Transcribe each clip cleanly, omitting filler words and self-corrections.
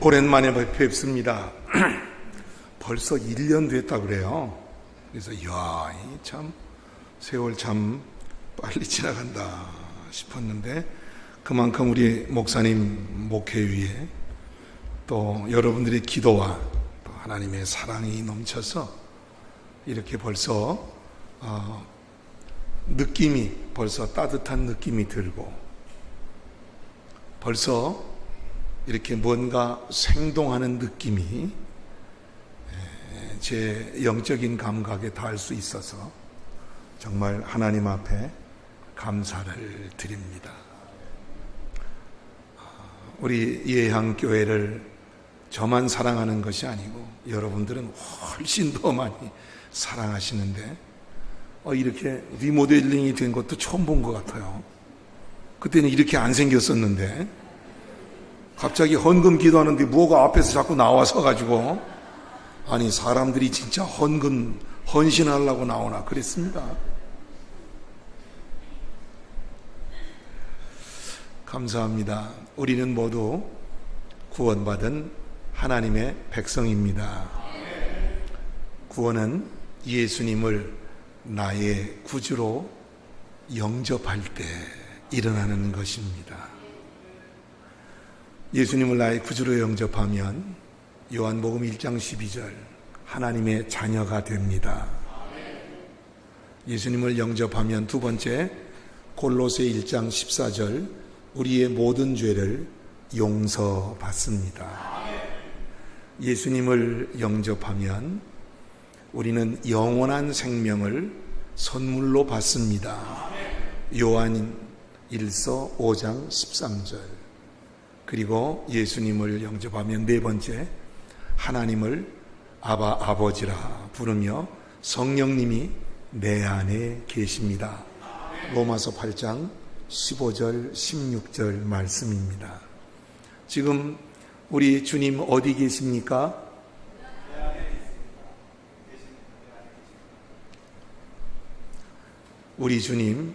오랜만에 뵙습니다. 벌써 1년 됐다 그래요. 그래서 참 세월 참 빨리 지나간다 싶었는데, 그만큼 우리 목사님 목회 위에 또 여러분들의 기도와 또 하나님의 사랑이 넘쳐서 이렇게 벌써 느낌이 벌써 따뜻한 느낌이 들고, 벌써 이렇게 뭔가 생동하는 느낌이 제 영적인 감각에 닿을 수 있어서 정말 하나님 앞에 감사를 드립니다. 우리 예향교회를 저만 사랑하는 것이 아니고 여러분들은 훨씬 더 많이 사랑하시는데, 이렇게 리모델링이 된 것도 처음 본 것 같아요. 그때는 이렇게 안 생겼었는데 갑자기 헌금 기도하는데 뭐가 앞에서 자꾸 나와서 가지고, 아니 사람들이 진짜 헌신하려고 나오나 그랬습니다. 감사합니다. 우리는 모두 구원받은 하나님의 백성입니다. 구원은 예수님을 나의 구주로 영접할 때 일어나는 것입니다. 예수님을 나의 구주로 영접하면 요한복음 1장 12절 하나님의 자녀가 됩니다. 예수님을 영접하면 두 번째 골로새 1장 14절 우리의 모든 죄를 용서받습니다. 예수님을 영접하면 우리는 영원한 생명을 선물로 받습니다. 요한 1서 5장 13절. 그리고 예수님을 영접하면 네 번째, 하나님을 아버지라 부르며 성령님이 내 안에 계십니다. 로마서 8장 15절 16절 말씀입니다. 지금 우리 주님 어디 계십니까? 우리 주님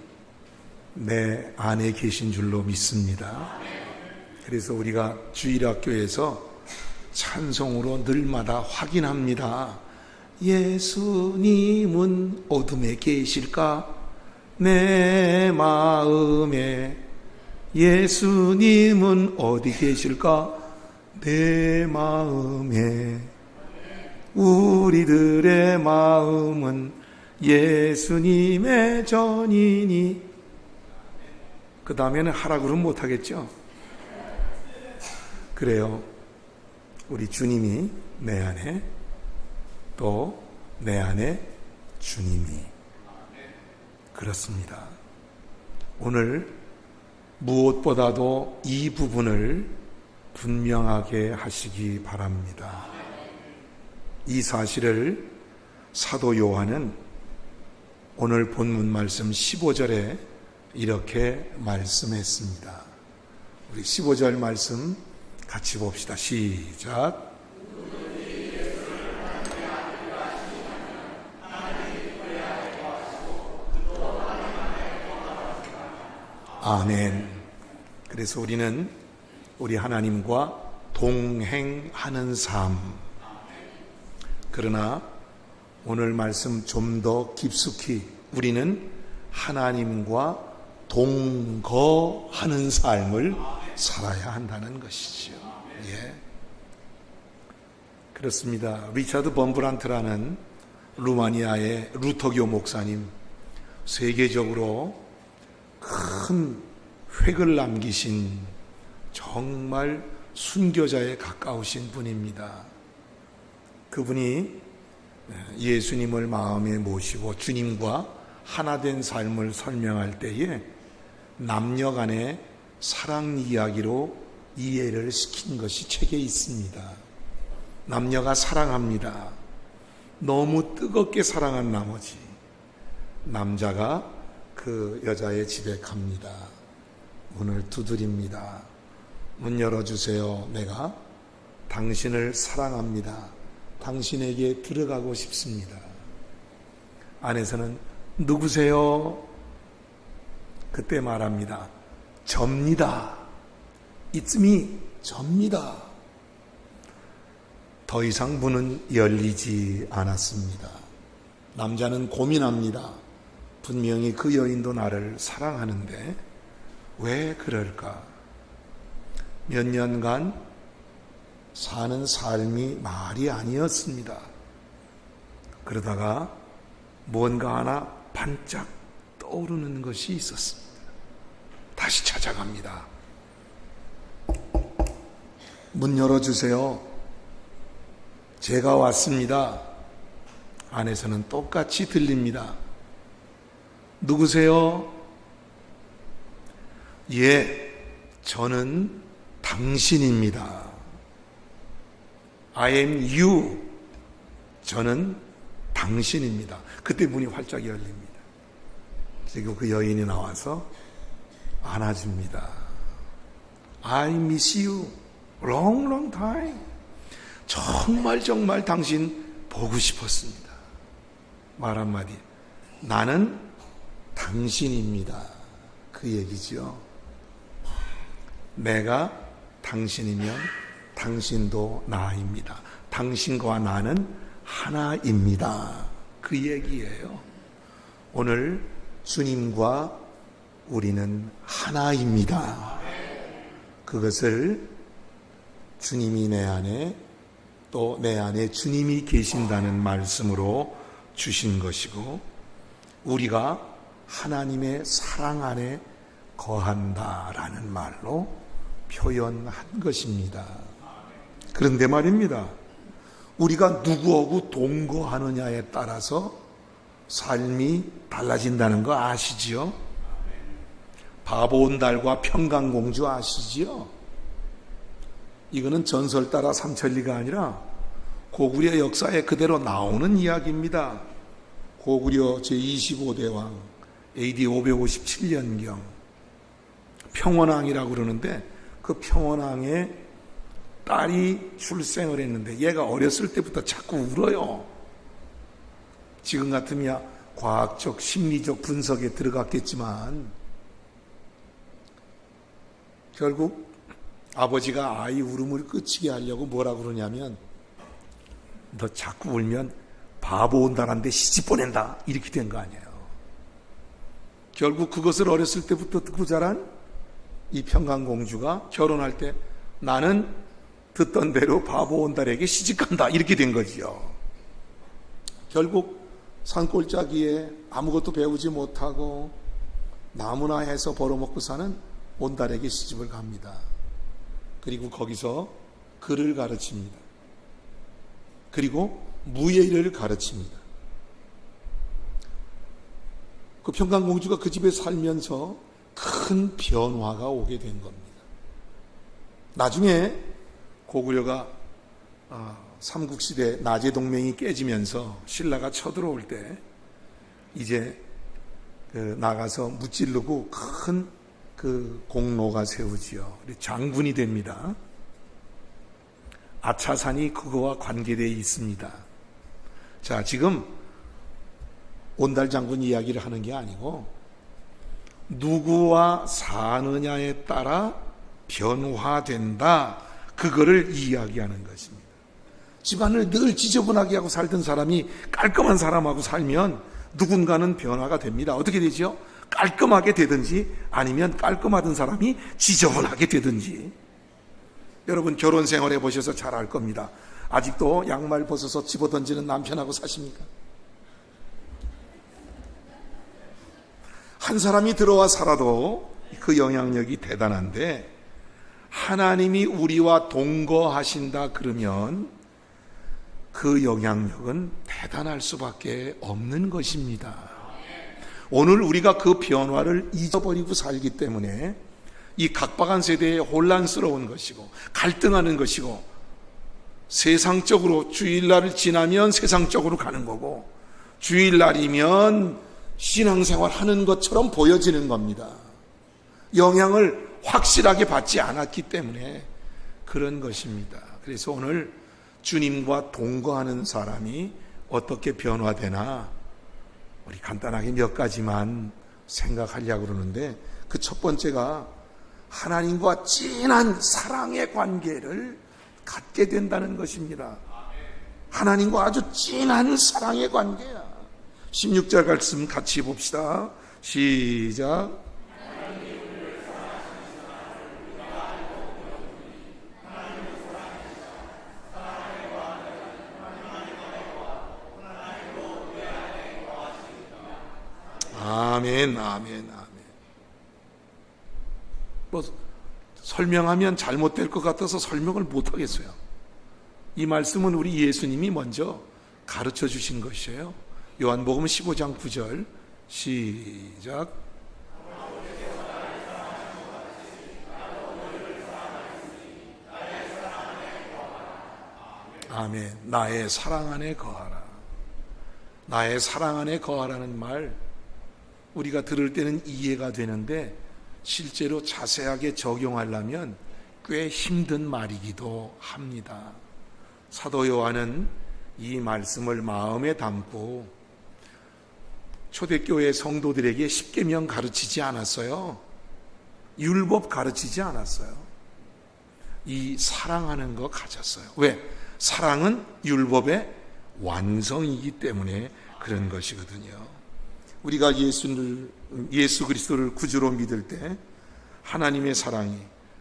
내 안에 계신 줄로 믿습니다. 그래서 우리가 주일학교에서 찬송으로 늘마다 확인합니다. 예수님은 어둠에 계실까? 내 마음에. 예수님은 어디 계실까? 내 마음에. 우리들의 마음은 예수님의 전이니. 그 다음에는 하라 그러면 못하겠죠? 그래요. 우리 주님이 내 안에, 또 내 안에 주님이. 그렇습니다. 오늘 무엇보다도 이 부분을 분명하게 하시기 바랍니다. 이 사실을 사도 요한은 오늘 본문 말씀 15절에 이렇게 말씀했습니다. 우리 15절 말씀 같이 봅시다. 시작. 아멘. 그래서 우리는 우리 하나님과 동행하는 삶. 그러나 오늘 말씀 좀 더 깊숙이 우리는 하나님과 동거하는 삶을 살아야 한다는 것이죠. 예. 그렇습니다. 리차드 범브란트라는 루마니아의 루터교 목사님, 세계적으로 큰 획을 남기신 정말 순교자에 가까우신 분입니다. 그분이 예수님을 마음에 모시고 주님과 하나된 삶을 설명할 때에 남녀 간의 사랑 이야기로 이해를 시킨 것이 책에 있습니다. 남녀가 사랑합니다. 너무 뜨겁게 사랑한 나머지 남자가 그 여자의 집에 갑니다. 문을 두드립니다. 문 열어주세요. 내가 당신을 사랑합니다. 당신에게 들어가고 싶습니다. 안에서는 누구세요? 그때 말합니다. 접니다. It's me. 접니다. 더 이상 문은 열리지 않았습니다. 남자는 고민합니다. 분명히 그 여인도 나를 사랑하는데 왜 그럴까? 몇 년간 사는 삶이 말이 아니었습니다. 그러다가 뭔가 하나 반짝 떠오르는 것이 있었습니다. 다시 찾아갑니다. 문 열어주세요. 제가 왔습니다. 안에서는 똑같이 들립니다. 누구세요? 예, 저는 당신입니다. I am you. 저는 당신입니다. 그때 문이 활짝 열립니다. 그리고 그 여인이 나와서 안아줍니다. I miss you. Long, long time. 정말 당신 보고 싶었습니다. 말 한마디. 나는 당신입니다. 그 얘기죠. 내가 당신이면 당신도 나입니다. 당신과 나는 하나입니다. 그 얘기예요. 오늘 주님과 우리는 하나입니다. 그것을 주님이 내 안에 또 내 안에 주님이 계신다는 말씀으로 주신 것이고 우리가 하나님의 사랑 안에 거한다라는 말로 표현한 것입니다. 그런데 말입니다. 우리가 누구하고 동거하느냐에 따라서 삶이 달라진다는 거 아시지요? 바보 온달과 평강공주 아시지요? 이거는 전설 따라 삼천리가 아니라 고구려 역사에 그대로 나오는 이야기입니다. 고구려 제25대 왕 AD 557년경 평원왕이라고 그러는데 그 평원왕의 딸이 출생을 했는데 얘가 어렸을 때부터 자꾸 울어요. 지금 같으면 과학적 심리적 분석에 들어갔겠지만 결국 아버지가 아이 울음을 그치게 하려고 뭐라 그러냐면 너 자꾸 울면 바보 온다는데 시집 보낸다 이렇게 된 거 아니에요. 결국 그것을 어렸을 때부터 듣고 자란 이 평강공주가 결혼할 때 나는 듣던 대로 바보 온달에게 시집간다 이렇게 된 거지요. 결국 산골짜기에 아무것도 배우지 못하고 나무나 해서 벌어먹고 사는 온달에게 시집을 갑니다. 그리고 거기서 글을 가르칩니다. 그리고 무예를 가르칩니다. 그 평강공주가 그 집에 살면서 큰 변화가 오게 된 겁니다. 나중에 고구려가 삼국시대 나제동맹이 깨지면서 신라가 쳐들어올 때 이제 나가서 무찌르고 큰 그 공로가 세우지요. 장군이 됩니다. 아차산이 그거와 관계되어 있습니다. 자, 지금 온달 장군 이야기를 하는 게 아니고 누구와 사느냐에 따라 변화된다. 그거를 이야기하는 것입니다. 집안을 늘 지저분하게 하고 살던 사람이 깔끔한 사람하고 살면 누군가는 변화가 됩니다. 어떻게 되죠? 깔끔하게 되든지 아니면 깔끔하던 사람이 지저분하게 되든지. 여러분 결혼 생활 해보셔서 잘 알 겁니다. 아직도 양말 벗어서 집어던지는 남편하고 사십니까? 한 사람이 들어와 살아도 그 영향력이 대단한데 하나님이 우리와 동거하신다 그러면 그 영향력은 대단할 수밖에 없는 것입니다. 오늘 우리가 그 변화를 잊어버리고 살기 때문에 이 각박한 세대에 혼란스러운 것이고 갈등하는 것이고 세상적으로 주일날을 지나면 세상적으로 가는 거고 주일날이면 신앙생활 하는 것처럼 보여지는 겁니다. 영향을 확실하게 받지 않았기 때문에 그런 것입니다. 그래서 오늘 주님과 동거하는 사람이 어떻게 변화되나 우리 간단하게 몇 가지만 생각하려고 그러는데 그 첫 번째가 하나님과 진한 사랑의 관계를 갖게 된다는 것입니다. 하나님과 아주 진한 사랑의 관계야. 16절 말씀 같이 봅시다. 시작. 아멘, 아멘, 아멘. 뭐 설명하면 잘못될 것 같아서 설명을 못 하겠어요. 이 말씀은 우리 예수님이 먼저 가르쳐 주신 것이에요. 요한복음 15장 9절 시작. 아멘. 나의 사랑 안에 거하라. 나의 사랑 안에 거하라는 말 우리가 들을 때는 이해가 되는데 실제로 자세하게 적용하려면 꽤 힘든 말이기도 합니다. 사도 요한은 이 말씀을 마음에 담고 초대교회 성도들에게 십계명 가르치지 않았어요. 율법 가르치지 않았어요. 이 사랑하는 거 가졌어요. 왜? 사랑은 율법의 완성이기 때문에 그런 것이거든요. 우리가 예수 그리스도를 구주로 믿을 때 하나님의 사랑이,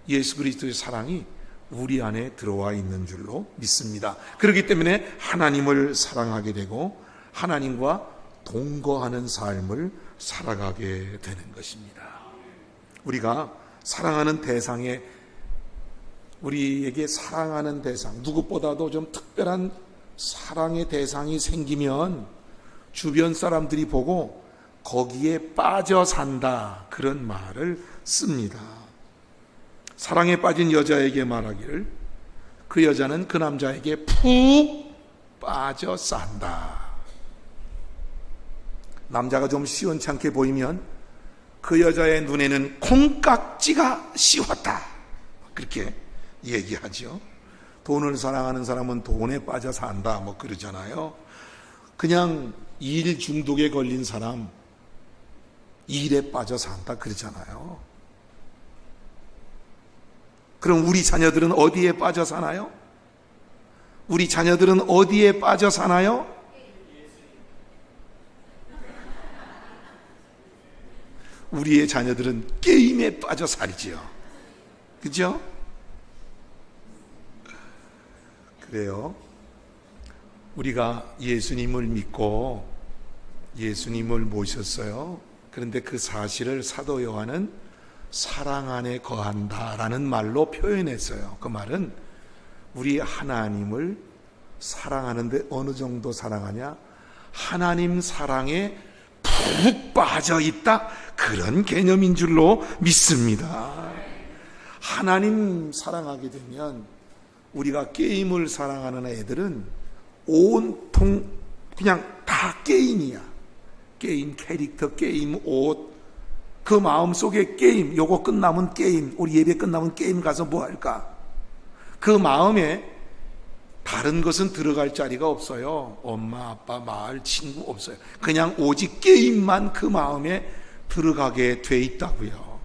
예수 그리스도의 사랑이 우리 안에 들어와 있는 줄로 믿습니다. 그렇기 때문에 하나님을 사랑하게 되고 하나님과 동거하는 삶을 살아가게 되는 것입니다. 우리가 사랑하는 대상에, 우리에게 사랑하는 대상, 누구보다도 좀 특별한 사랑의 대상이 생기면 주변 사람들이 보고 거기에 빠져 산다, 그런 말을 씁니다. 사랑에 빠진 여자에게 말하기를 그 여자는 그 남자에게 푹 빠져 산다. 남자가 좀 시원찮게 보이면 그 여자의 눈에는 콩깍지가 씌웠다, 그렇게 얘기하죠. 돈을 사랑하는 사람은 돈에 빠져 산다, 뭐 그러잖아요. 그냥 일 중독에 걸린 사람 일에 빠져 산다 그러잖아요. 그럼 우리 자녀들은 어디에 빠져 사나요? 우리 자녀들은 어디에 빠져 사나요? 우리의 자녀들은 게임에 빠져 살지요. 그죠? 그래요. 우리가 예수님을 믿고 예수님을 모셨어요. 그런데 그 사실을 사도 요한은 사랑 안에 거한다라는 말로 표현했어요. 그 말은 우리 하나님을 사랑하는데 어느 정도 사랑하냐? 하나님 사랑에 푹 빠져 있다, 그런 개념인 줄로 믿습니다. 하나님 사랑하게 되면, 우리가 게임을 사랑하는 애들은 온통 그냥 다 게임이야. 게임 캐릭터, 게임 옷, 그 마음속에 게임, 요거 끝나면 게임, 우리 예배 끝나면 게임 가서 뭐 할까? 그 마음에 다른 것은 들어갈 자리가 없어요. 엄마, 아빠, 마을, 친구 없어요. 그냥 오직 게임만 그 마음에 들어가게 돼 있다고요.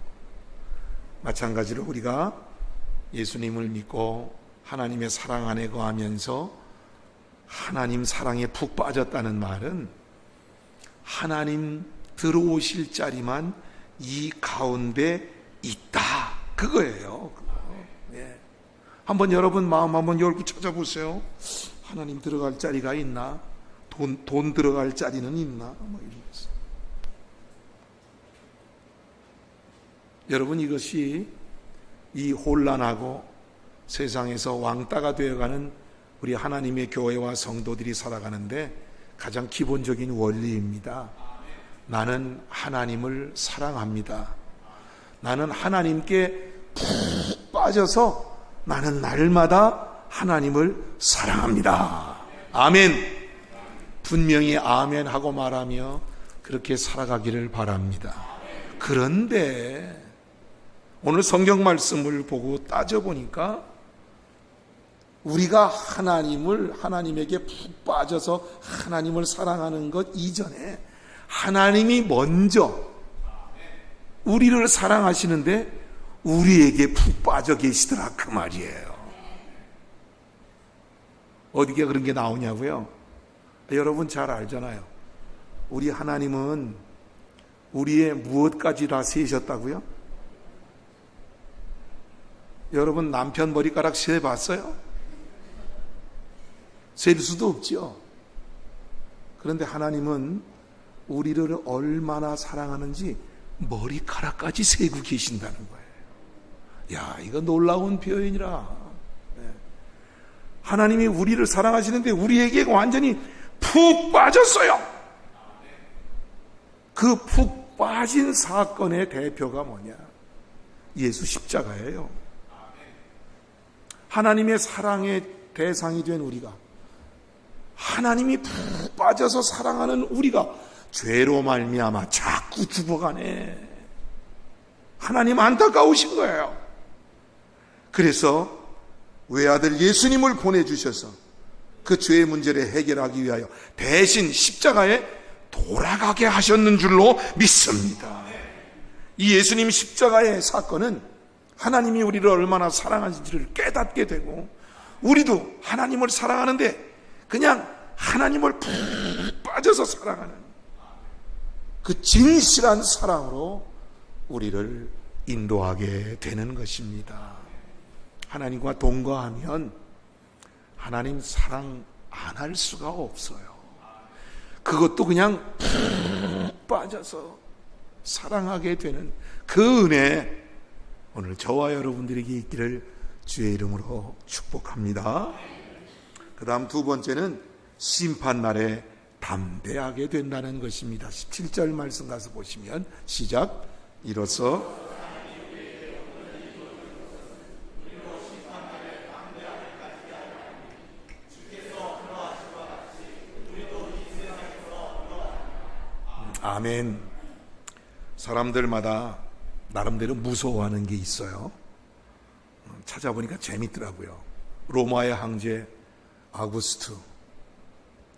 마찬가지로 우리가 예수님을 믿고 하나님의 사랑 안에 거하면서 하나님 사랑에 푹 빠졌다는 말은 하나님 들어오실 자리만 이 가운데 있다, 그거예요. 예. 한번 여러분 마음 한번 열고 찾아보세요. 하나님 들어갈 자리가 있나? 돈 들어갈 자리는 있나? 뭐 이러면서. 여러분, 이것이 이 혼란하고 세상에서 왕따가 되어가는 우리 하나님의 교회와 성도들이 살아가는데 가장 기본적인 원리입니다. 나는 하나님을 사랑합니다. 나는 하나님께 푹 빠져서 나는 날마다 하나님을 사랑합니다. 아멘. 분명히 아멘 하고 말하며 그렇게 살아가기를 바랍니다. 그런데 오늘 성경 말씀을 보고 따져보니까 우리가 하나님에게 푹 빠져서 하나님을 사랑하는 것 이전에 하나님이 먼저 우리를 사랑하시는데 우리에게 푹 빠져 계시더라, 그 말이에요. 어디가 그런 게 나오냐고요? 여러분 잘 알잖아요. 우리 하나님은 우리의 무엇까지 다 세셨다고요? 여러분 남편 머리카락 세봤어요? 셀 수도 없죠. 그런데 하나님은 우리를 얼마나 사랑하는지 머리카락까지 세고 계신다는 거예요. 야, 이거 놀라운 표현이라. 하나님이 우리를 사랑하시는데 우리에게 완전히 푹 빠졌어요. 그 푹 빠진 사건의 대표가 뭐냐? 예수 십자가예요. 하나님의 사랑의 대상이 된 우리가, 하나님이 푹 빠져서 사랑하는 우리가 죄로 말미암아 자꾸 죽어가네. 하나님 안타까우신 거예요. 그래서 외아들 예수님을 보내주셔서 그 죄의 문제를 해결하기 위하여 대신 십자가에 돌아가게 하셨는 줄로 믿습니다. 이 예수님 십자가의 사건은 하나님이 우리를 얼마나 사랑하는지를 깨닫게 되고, 우리도 하나님을 사랑하는데 그냥 하나님을 푹 빠져서 사랑하는 그 진실한 사랑으로 우리를 인도하게 되는 것입니다. 하나님과 동거하면 하나님 사랑 안 할 수가 없어요. 그것도 그냥 푹 빠져서 사랑하게 되는 그 은혜, 오늘 저와 여러분들에게 있기를 주의 이름으로 축복합니다. 그 다음 두 번째는 심판날에 담대하게 된다는 것입니다. 17절 말씀 가서 보시면, 시작. 이로써 아멘. 사람들마다 나름대로 무서워하는 게 있어요. 찾아보니까 재밌더라고요. 로마의 황제 아구스트,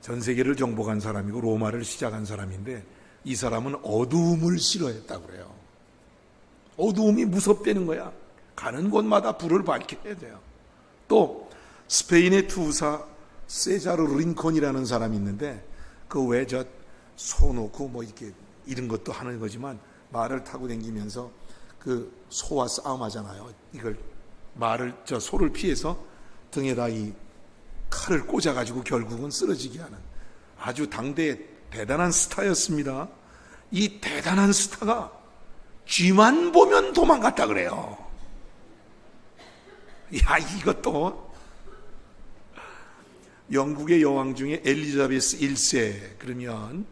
전 세계를 정복한 사람이고 로마를 시작한 사람인데, 이 사람은 어두움을 싫어했다고 그래요. 어두움이 무섭다는 거야. 가는 곳마다 불을 밝혀야 돼요. 또 스페인의 투사 세자르 링컨이라는 사람이 있는데, 그 왜 저 소 놓고 뭐 이렇게 이런 것도 하는 거지만, 말을 타고 다니면서 그 소와 싸움하잖아요. 이걸 저 소를 피해서 등에다 이 칼을 꽂아가지고 결국은 쓰러지게 하는 아주 당대의 대단한 스타였습니다. 이 대단한 스타가 쥐만 보면 도망갔다 그래요. 야, 이것도 영국의 여왕 중에 엘리자베스 1세, 그러면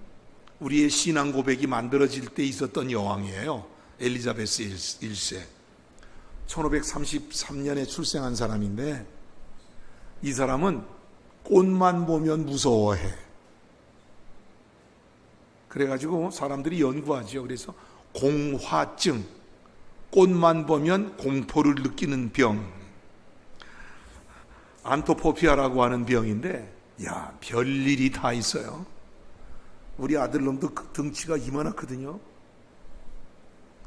우리의 신앙 고백이 만들어질 때 있었던 여왕이에요. 엘리자베스 1세. 1533년에 출생한 사람인데, 이 사람은 꽃만 보면 무서워해. 그래가지고 사람들이 연구하죠. 그래서 공화증, 꽃만 보면 공포를 느끼는 병, 안토포피아라고 하는 병인데, 야, 별일이 다 있어요. 우리 아들놈도 등치가 이만하거든요.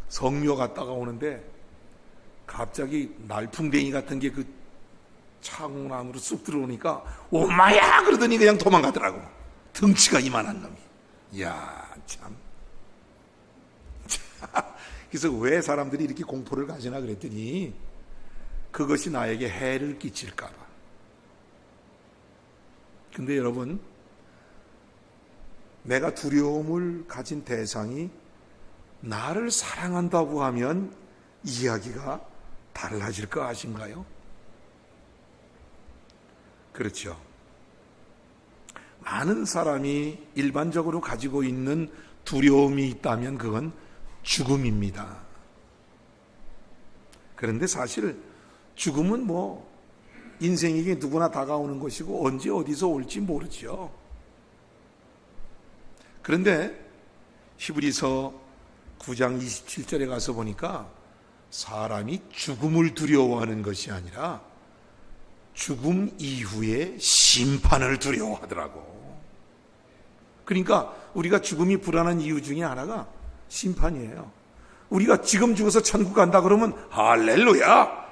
성묘 갔다가 오는데 갑자기 날풍뎅이 같은 게 그 창문 안으로 쑥 들어오니까 엄마야 그러더니 그냥 도망가더라고. 등치가 이만한 놈이. 이야, 참. 그래서 왜 사람들이 이렇게 공포를 가지나 그랬더니, 그것이 나에게 해를 끼칠까 봐. 근데 여러분, 내가 두려움을 가진 대상이 나를 사랑한다고 하면 이야기가 달라질 거 아신가요? 그렇죠. 많은 사람이 일반적으로 가지고 있는 두려움이 있다면 그건 죽음입니다. 그런데 사실 죽음은 뭐 인생에게 누구나 다가오는 것이고 언제 어디서 올지 모르죠. 그런데 히브리서 9장 27절에 가서 보니까 사람이 죽음을 두려워하는 것이 아니라 죽음 이후에 심판을 두려워하더라고. 그러니까 우리가 죽음이 불안한 이유 중에 하나가 심판이에요. 우리가 지금 죽어서 천국 간다 그러면 할렐루야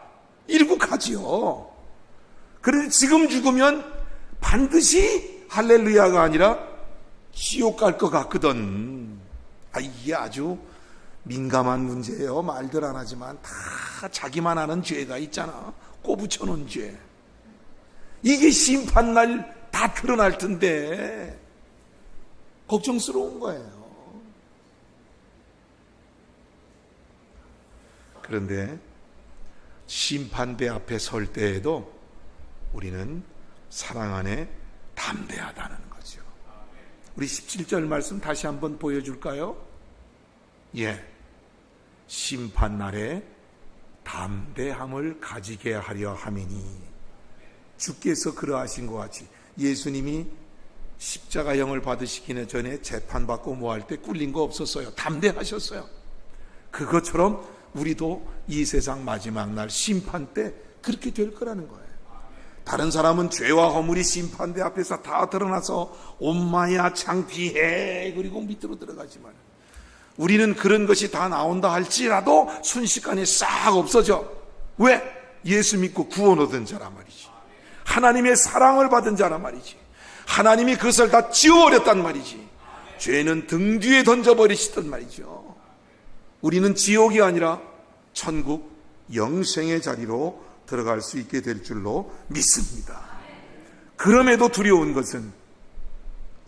이러고 가지요. 그런데 지금 죽으면 반드시 할렐루야가 아니라 지옥 갈 것 같거든. 이게 아주 민감한 문제예요. 말들 안 하지만 다 자기만 아는 죄가 있잖아. 꼬부쳐 놓은 죄. 이게 심판날 다 드러날 텐데 걱정스러운 거예요. 그런데 심판대 앞에 설 때에도 우리는 사랑 안에 담대하다는 거죠. 우리 17절 말씀 다시 한번 보여줄까요? 심판날에 담대함을 가지게 하려 함이니, 주께서 그러하신 것 같이 예수님이 십자가형을 받으시기 전에 재판받고 뭐할 때 꿀린 거 없었어요. 담대하셨어요. 그것처럼 우리도 이 세상 마지막 날 심판 때 그렇게 될 거라는 거예요. 다른 사람은 죄와 허물이 심판대 앞에서 다 드러나서 엄마야 창피해 그리고 밑으로 들어가지만, 우리는 그런 것이 다 나온다 할지라도 순식간에 싹 없어져. 왜? 예수 믿고 구원 얻은 자란 말이지. 하나님의 사랑을 받은 자란 말이지. 하나님이 그것을 다 지워버렸단 말이지. 죄는 등 뒤에 던져버리시단 말이죠. 우리는 지옥이 아니라 천국 영생의 자리로 들어갈 수 있게 될 줄로 믿습니다. 그럼에도 두려운 것은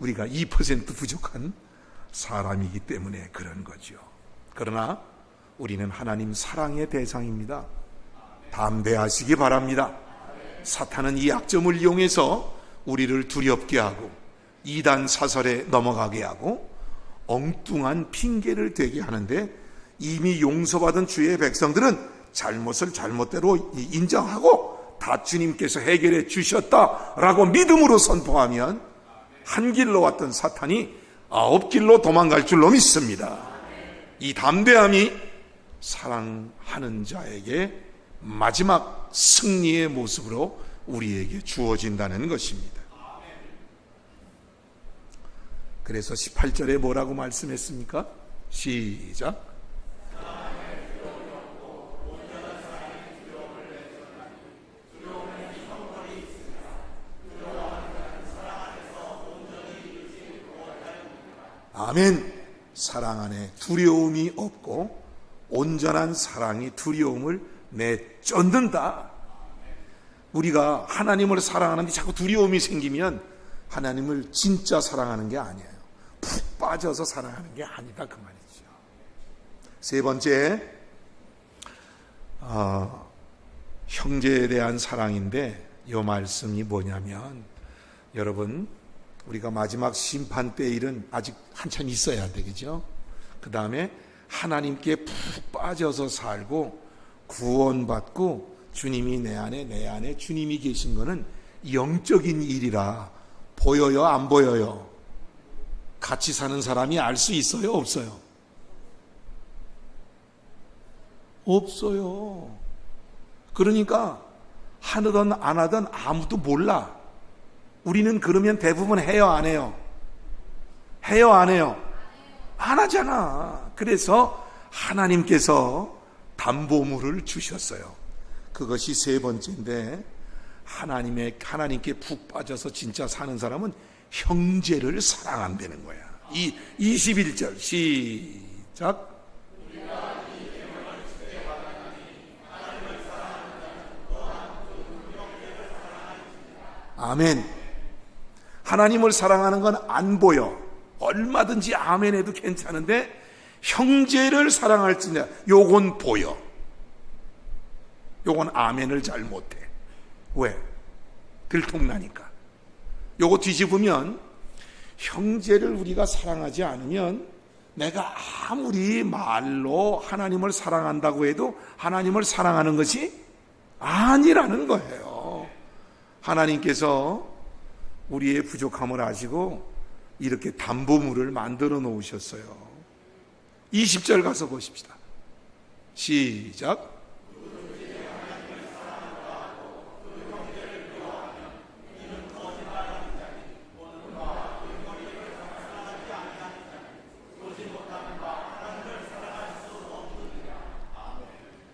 우리가 2% 부족한 사람이기 때문에 그런 거죠. 그러나 우리는 하나님 사랑의 대상입니다. 담대하시기 바랍니다. 사탄은 이 약점을 이용해서 우리를 두렵게 하고 이단 사설에 넘어가게 하고 엉뚱한 핑계를 대게 하는데, 이미 용서받은 주의 백성들은 잘못을 잘못대로 인정하고 다 주님께서 해결해 주셨다라고 믿음으로 선포하면 한 길로 왔던 사탄이 9길로 도망갈 줄로 믿습니다. 이 담대함이 사랑하는 자에게 마지막 승리의 모습으로 우리에게 주어진다는 것입니다. 그래서 18절에 뭐라고 말씀했습니까? 시작. 아멘. 사랑 안에 두려움이 없고 온전한 사랑이 두려움을 내쫓는다. 우리가 하나님을 사랑하는데 자꾸 두려움이 생기면 하나님을 진짜 사랑하는 게 아니에요. 푹 빠져서 사랑하는 게 아니다 그 말이죠. 세 번째, 형제에 대한 사랑인데 이 말씀이 뭐냐면, 여러분 우리가 마지막 심판 때 일은 아직 한참 있어야 되겠죠. 그 다음에 하나님께 푹 빠져서 살고 구원받고 주님이 내 안에 주님이 계신 거는 영적인 일이라 보여요 안 보여요? 같이 사는 사람이 알 수 있어요 없어요? 없어요. 그러니까 하든 안 하든 아무도 몰라. 우리는 그러면 대부분 해요 안 해요? 해요 안 해요? 안 하잖아. 그래서 하나님께서 담보물을 주셨어요. 그것이 세 번째인데, 하나님께 푹 빠져서 진짜 사는 사람은 형제를 사랑한다는 거야. 21절 시작. 아멘. 하나님을 사랑하는 건 안 보여. 얼마든지 아멘 해도 괜찮은데 형제를 사랑할지냐, 요건 보여. 요건 아멘을 잘 못해. 왜? 들통나니까. 요거 뒤집으면, 형제를 우리가 사랑하지 않으면 내가 아무리 말로 하나님을 사랑한다고 해도 하나님을 사랑하는 것이 아니라는 거예요. 하나님께서 우리의 부족함을 아시고 이렇게 담보물을 만들어 놓으셨어요. 20절 가서 보십시다. 시작.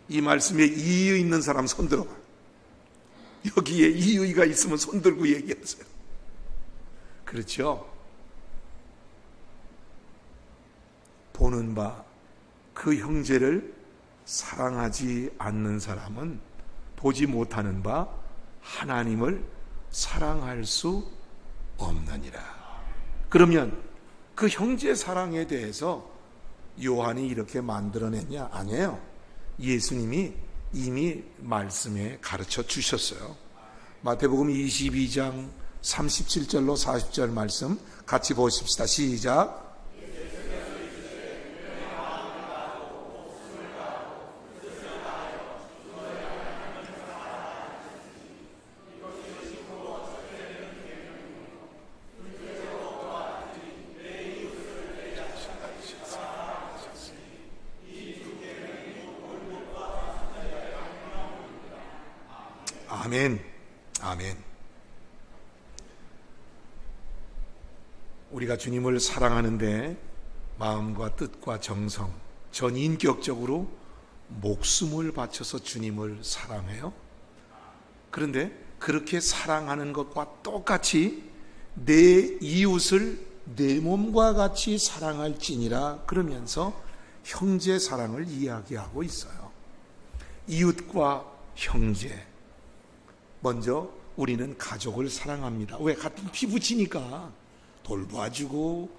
이 말씀에 이의 있는 사람 손 들어봐. 여기에 이의가 있으면 손 들고 얘기하세요. 그렇죠? 보는 바 그 형제를 사랑하지 않는 사람은 보지 못하는 바 하나님을 사랑할 수 없느니라. 그러면 그 형제 사랑에 대해서 요한이 이렇게 만들어냈냐? 아니에요. 예수님이 이미 말씀에 가르쳐 주셨어요. 마태복음 22장 37절로 40절 말씀 같이 보십시다. 시작. 아멘. 아멘. 우리가 주님을 사랑하는데 마음과 뜻과 정성, 전인격적으로 목숨을 바쳐서 주님을 사랑해요. 그런데 그렇게 사랑하는 것과 똑같이 내 이웃을 내 몸과 같이 사랑할지니라 그러면서 형제 사랑을 이야기하고 있어요. 이웃과 형제. 먼저 우리는 가족을 사랑합니다. 왜? 같은 피부치니까 돌봐주고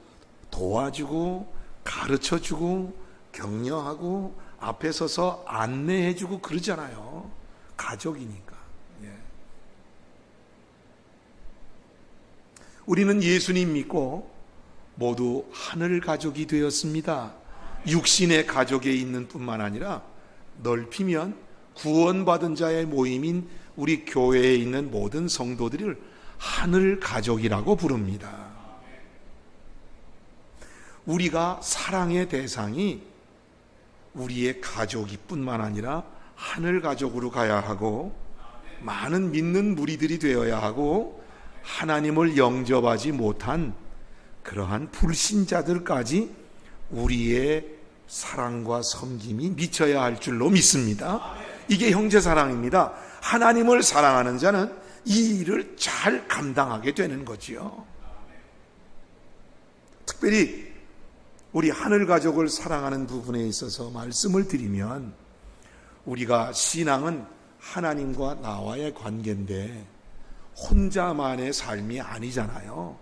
도와주고 가르쳐주고 격려하고 앞에 서서 안내해주고 그러잖아요. 가족이니까. 예. 우리는 예수님 믿고 모두 하늘 가족이 되었습니다. 육신의 가족에 있는 뿐만 아니라 넓히면 구원받은 자의 모임인 우리 교회에 있는 모든 성도들을 하늘 가족이라고 부릅니다. 우리가 사랑의 대상이 우리의 가족이 뿐만 아니라 하늘 가족으로 가야 하고 많은 믿는 무리들이 되어야 하고 하나님을 영접하지 못한 그러한 불신자들까지 우리의 사랑과 섬김이 미쳐야 할 줄로 믿습니다. 이게 형제사랑입니다. 하나님을 사랑하는 자는 이 일을 잘 감당하게 되는 거지요. 특별히 우리 하늘 가족을 사랑하는 부분에 있어서 말씀을 드리면 우리가 신앙은 하나님과 나와의 관계인데 혼자만의 삶이 아니잖아요.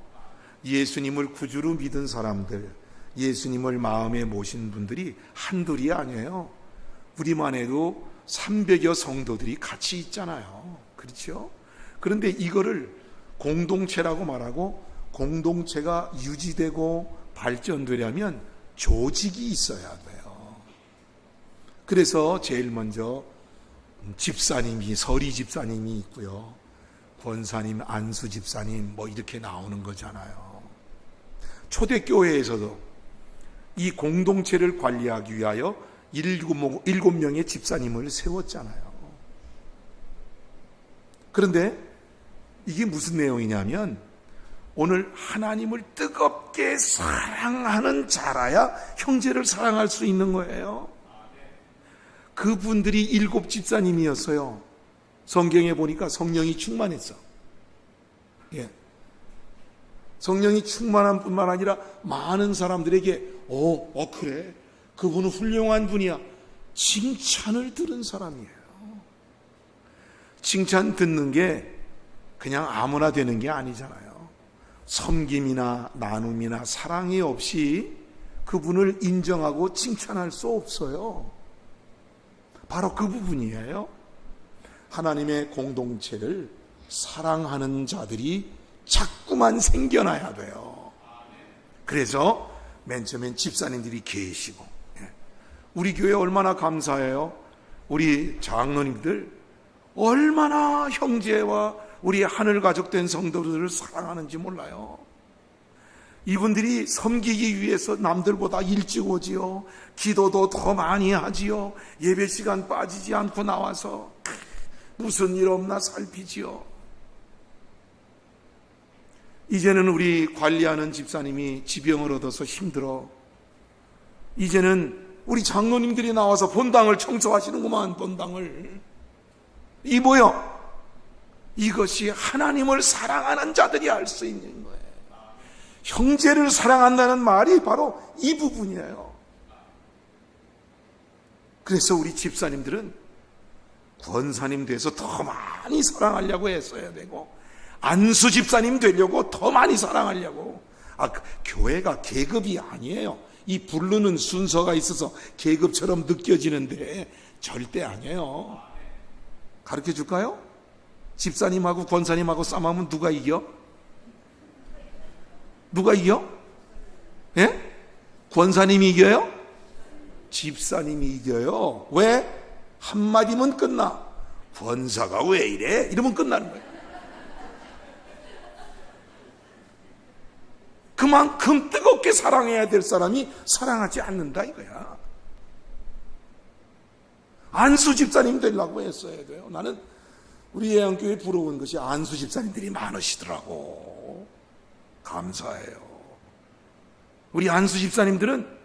예수님을 구주로 믿은 사람들, 예수님을 마음에 모신 분들이 한둘이 아니에요. 우리만 해도 300여 성도들이 같이 있잖아요. 그렇죠? 그런데 이거를 공동체라고 말하고 공동체가 유지되고 발전되려면 조직이 있어야 돼요. 그래서 제일 먼저 집사님이, 서리 집사님이 있고요. 권사님, 안수 집사님 뭐 이렇게 나오는 거잖아요. 초대교회에서도 이 공동체를 관리하기 위하여 7명의 집사님을 세웠잖아요. 그런데 이게 무슨 내용이냐면 오늘 하나님을 뜨겁게 사랑하는 자라야 형제를 사랑할 수 있는 거예요. 그분들이 7 집사님이었어요. 성경에 보니까 성령이 충만했어. 예. 성령이 충만한 뿐만 아니라 많은 사람들에게 그래. 그분은 훌륭한 분이야. 칭찬을 들은 사람이에요. 칭찬 듣는 게 그냥 아무나 되는 게 아니잖아요. 섬김이나 나눔이나 사랑이 없이 그분을 인정하고 칭찬할 수 없어요. 바로 그 부분이에요. 하나님의 공동체를 사랑하는 자들이 자꾸만 생겨나야 돼요. 그래서 맨 처음엔 집사님들이 계시고, 우리 교회 얼마나 감사해요. 우리 장로님들 얼마나 형제와 우리 하늘 가족된 성도들을 사랑하는지 몰라요. 이분들이 섬기기 위해서 남들보다 일찍 오지요. 기도도 더 많이 하지요. 예배 시간 빠지지 않고 나와서 무슨 일 없나 살피지요. 이제는 우리 관리하는 집사님이 지병을 얻어서 힘들어. 이제는 우리 장로님들이 나와서 본당을 청소하시는구만. 본당을. 이 뭐요? 이것이 하나님을 사랑하는 자들이 할 수 있는 거예요. 형제를 사랑한다는 말이 바로 이 부분이에요. 그래서 우리 집사님들은 권사님 돼서 더 많이 사랑하려고 했어야 되고, 안수 집사님 되려고 더 많이 사랑하려고. 교회가 계급이 아니에요. 이 부르는 순서가 있어서 계급처럼 느껴지는데 절대 아니에요. 가르쳐 줄까요? 집사님하고 권사님하고 싸움하면 누가 이겨? 누가 이겨? 예? 권사님이 이겨요? 집사님이 이겨요. 왜? 한마디면 끝나. 권사가 왜 이래? 이러면 끝나는 거예요. 그만큼 뜨겁게 사랑해야 될 사람이 사랑하지 않는다 이거야. 안수 집사님 되려고 했어야 돼요. 나는 우리 예양교회 부러운 것이 안수 집사님들이 많으시더라고. 감사해요. 우리 안수 집사님들은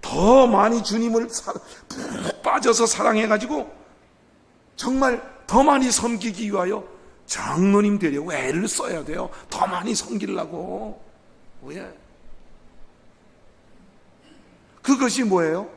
더 많이 주님을 푹 빠져서 사랑해가지고 정말 더 많이 섬기기 위하여 장로님 되려고 애를 써야 돼요. 더 많이 섬기려고. 왜? 그것이 뭐예요?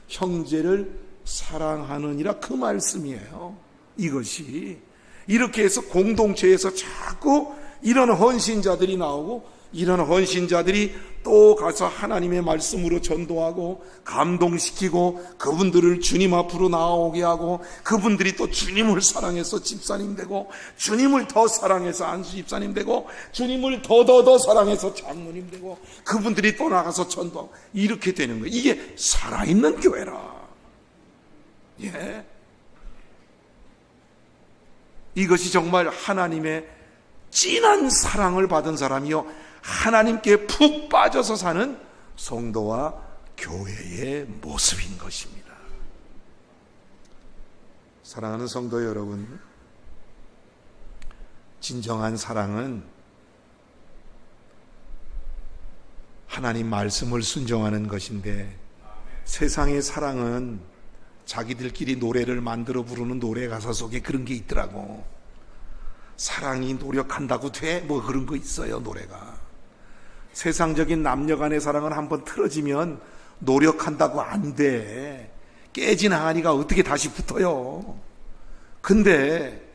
형제를 사랑하느니라 그 말씀이에요. 이것이 이렇게 해서 공동체에서 자꾸 이런 헌신자들이 나오고, 이런 헌신자들이 또 가서 하나님의 말씀으로 전도하고 감동시키고 그분들을 주님 앞으로 나오게 하고, 그분들이 또 주님을 사랑해서 집사님 되고, 주님을 더 사랑해서 안수 집사님 되고, 주님을 더 사랑해서 장로님 되고, 그분들이 또 나가서 전도하고, 이렇게 되는 거예요. 이게 살아있는 교회라. 예. 이것이 정말 하나님의 진한 사랑을 받은 사람이요, 하나님께 푹 빠져서 사는 성도와 교회의 모습인 것입니다. 사랑하는 성도 여러분, 진정한 사랑은 하나님 말씀을 순종하는 것인데, 세상의 사랑은 자기들끼리 노래를 만들어 부르는 노래 가사 속에 그런 게 있더라고. 사랑이 노력한다고 돼? 뭐 그런 거 있어요, 노래가. 세상적인 남녀 간의 사랑은 한번 틀어지면 노력한다고 안 돼. 깨진 항아리가 어떻게 다시 붙어요. 근데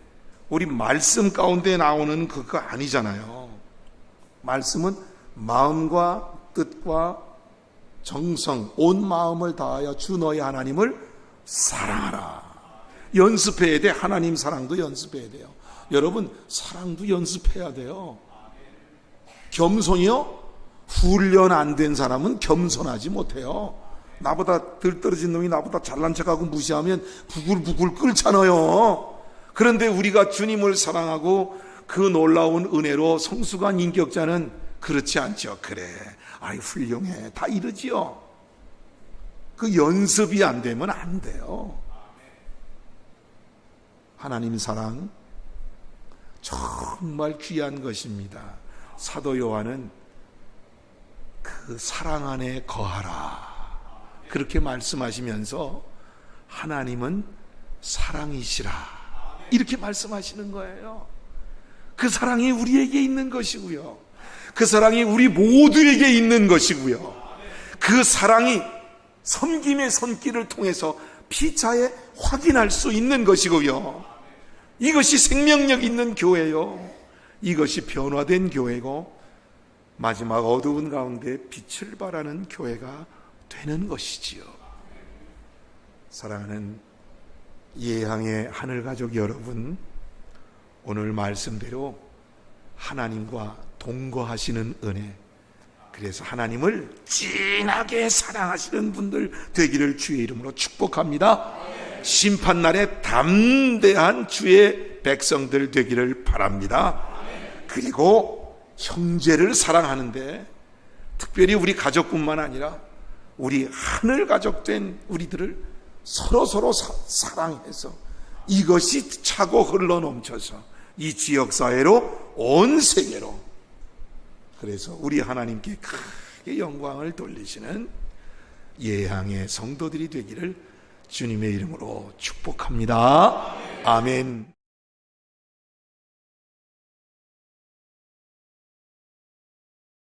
우리 말씀 가운데 나오는 그거 아니잖아요. 말씀은 마음과 뜻과 정성, 온 마음을 다하여 주 너희 하나님을 사랑하라. 연습해야 돼. 하나님 사랑도 연습해야 돼요. 여러분, 사랑도 연습해야 돼요. 겸손이요? 훈련 안 된 사람은 겸손하지 못해요. 나보다 덜 떨어진 놈이 나보다 잘난 척하고 무시하면 부글부글 끓잖아요. 그런데 우리가 주님을 사랑하고 그 놀라운 은혜로 성숙한 인격자는 그렇지 않죠. 그래, 아이 훌륭해, 다 이러지요. 그 연습이 안 되면 안 돼요. 하나님 사랑 정말 귀한 것입니다. 사도 요한은 그 사랑 안에 거하라 그렇게 말씀하시면서 하나님은 사랑이시라 이렇게 말씀하시는 거예요. 그 사랑이 우리에게 있는 것이고요, 그 사랑이 우리 모두에게 있는 것이고요, 그 사랑이 섬김의 손길을 통해서 피차에 확인할 수 있는 것이고요, 이것이 생명력 있는 교회요, 이것이 변화된 교회고 마지막 어두운 가운데 빛을 발하는 교회가 되는 것이지요. 사랑하는 예향의 하늘가족 여러분, 오늘 말씀대로 하나님과 동거하시는 은혜, 그래서 하나님을 진하게 사랑하시는 분들 되기를 주의 이름으로 축복합니다. 심판날에 담대한 주의 백성들 되기를 바랍니다. 그리고 형제를 사랑하는데 특별히 우리 가족뿐만 아니라 우리 하늘 가족 된 우리들을 서로 사랑해서 이것이 차고 흘러 넘쳐서 이 지역사회로 온 세계로, 그래서 우리 하나님께 크게 영광을 돌리시는 예향의 성도들이 되기를 주님의 이름으로 축복합니다. 아멘.